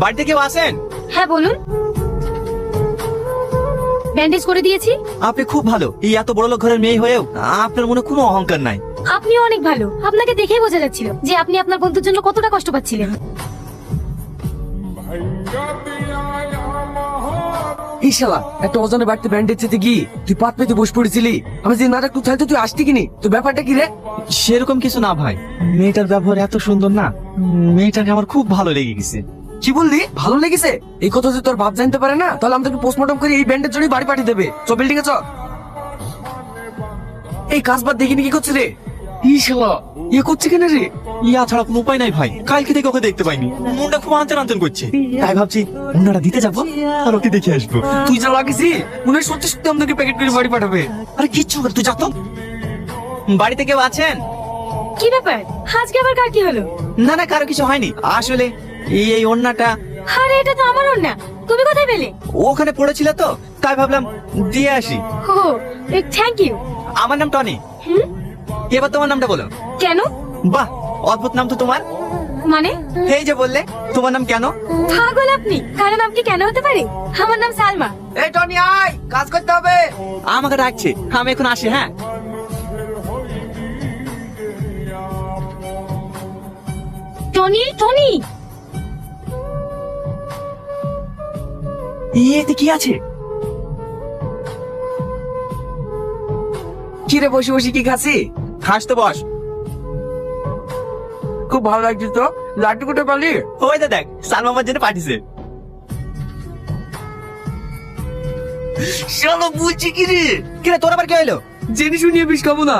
বাড়িতে কেউ আছেন? হ্যাঁ বলুন। ব্যান্ডেজ করে দিয়েছি। আপনি খুব ভালো। এই এত বড় লোক ঘরের মেয়ে হয়েও আপনার মনে কোনো অহংকার নাই। আপনি অনেক ভালো, আপনাকে দেখেই বোঝা যাচ্ছিল যে আপনি আপনার বন্ধুর জন্য কতটা কষ্ট পাচ্ছিলেন। এই শালা, একটা অজানা বাড়িতে ব্যান্ডেজ চেতে গিয়ে তুই পাত পেতে বসে পড়েছিলি। আমি যে নাটক তুই চাইতে তুই আসতি কিনি, তো ব্যাপারটা কি রে? সেরকম কিছু না ভাই, মেয়েটার ব্যবহার এত সুন্দর না, মেয়েটাকে আমার খুব ভালো লেগে গেছে। কি বললি? ভালো লেগেছে? এই কথা যদি তোর বাপ জানতে পারে না, তাহলে আমাদেরকে পোস্টমর্টম করে এই ব্যান্ডের জন্য বাড়ি পাঠিয়ে দেবে। চ বিল্ডিং এ চ। এই কাজ বাদ দেখিনি কি করছে রে? এই শালা ইয়ে করছে কেন রে? ইয়া ছাড়া কোনো উপায় নাই ভাই, কালকে থেকে ওকে দেখতে পাইনি, মনটা খুব আনচান আনচান করছে। তাই ভাবছি অন্যটা দিতে যাবো আর ওকে দেখে আসবো। তুই যা লাগিস মনে হয় সত্যি সত্যি আমাদেরকে প্যাকেট করে বাড়ি পাঠাবে। আরে কিচ্ছু হবে না, তুই যা তো। বাড়িতে কেউ আছেন? কি ব্যাপার, আজকে আবার কার কি হলো? না না, কারো কিছু হয়নি। আসলে এই ওড়নাটা আরে এটা তো আমার না, তুমি কোথায় পেলে? ওখানে পড়েছিল তো, তাই ভাবলাম দিয়ে আসি। ও থ্যাংক ইউ। আমার নাম টনি। হুম, এবার তোমার নামটা বলো। কেন? বাহ, অদ্ভুত নাম তো তোমার। মানে? এই যে বললে তোমার নাম কেন? পাগল আপনি, কারণ নাম কি কেন হতে পারে? আমার নাম সালমা। এই টনি আয়, কাজ করতে হবে। আমাকে ডাকছে, আমি এখন আসি। হ্যাঁ, টনি টনি, এতে কি আছে? কি রে, বসে বসে কি খাসি? খাস তো বস। খুব ভালো লাগছে তো। লাড্ডু কোটে পালি? ওই তো দেখ, সালমা আমার জন্য পাঠিয়েছে। শালা বলছি কি রে? কিরে তোর আবার কি হলো? জেনে শুনিয়ে বেশ খাবো না।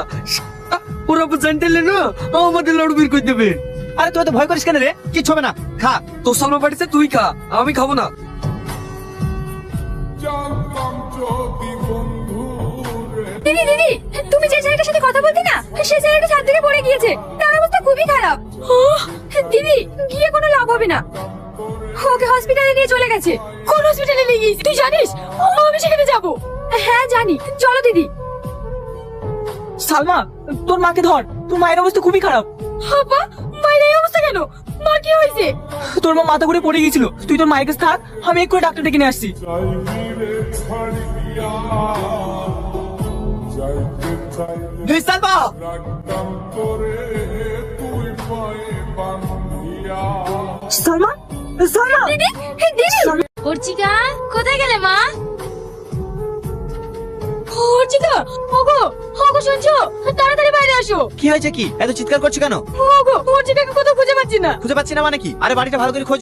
ওরা জানতে না আমাদের লাড়ু বের করে দেবে। আরে তুই তো ভয় করিস কেন রে? কিচ্ছু হবে না, খা। তোর সালমা পাঠিয়েছে, তুই খা, আমি খাবো না। দিদি দিদি, তুমি যে ছেলেটার সাথে কথা বলতে না, সে ছেলেটা ছাদ থেকে পড়ে গিয়েছে, তার অবস্থা খুবই খারাপ। দিদি গিয়ে কোনো লাভ হবে না, ওকে হসপিটালে নিয়ে চলে গেছে। কোন হসপিটালে নিয়ে গিয়েছে তুই জানিস? আমি সেখানে যাব। হ্যাঁ জানি, চলো দিদি। সালমা, তোর মাকে ধর, তোর মায়ের অবস্থা খুবই খারাপ। বাবা, মায়ের এই অবস্থা কেন? মা কি হয়েছে? তোর মা মাথা ঘুরে পড়ে গিয়েছিল, তুই তোর মায়ের কাছে থাক, আমি এক্ষুনি ডাক্তার ডেকে নিয়ে আসছি। এই সালমা, সালমা, সালমা, দিদি দিদি, অর্চিকা কোথায় গেলে মা? অর্চিকা, ওগো ওগো শুনছো? তাড়াতাড়ি বাইরে আসো। কি হয়েছে? কি এত চিৎকার করছো কেন? ওগো অর্চিকাকে কোথাও খুঁজে পাচ্ছি না। খুঁজে পাচ্ছি না মানে কি? আরে বাড়িটা ভালো করে খোঁজ।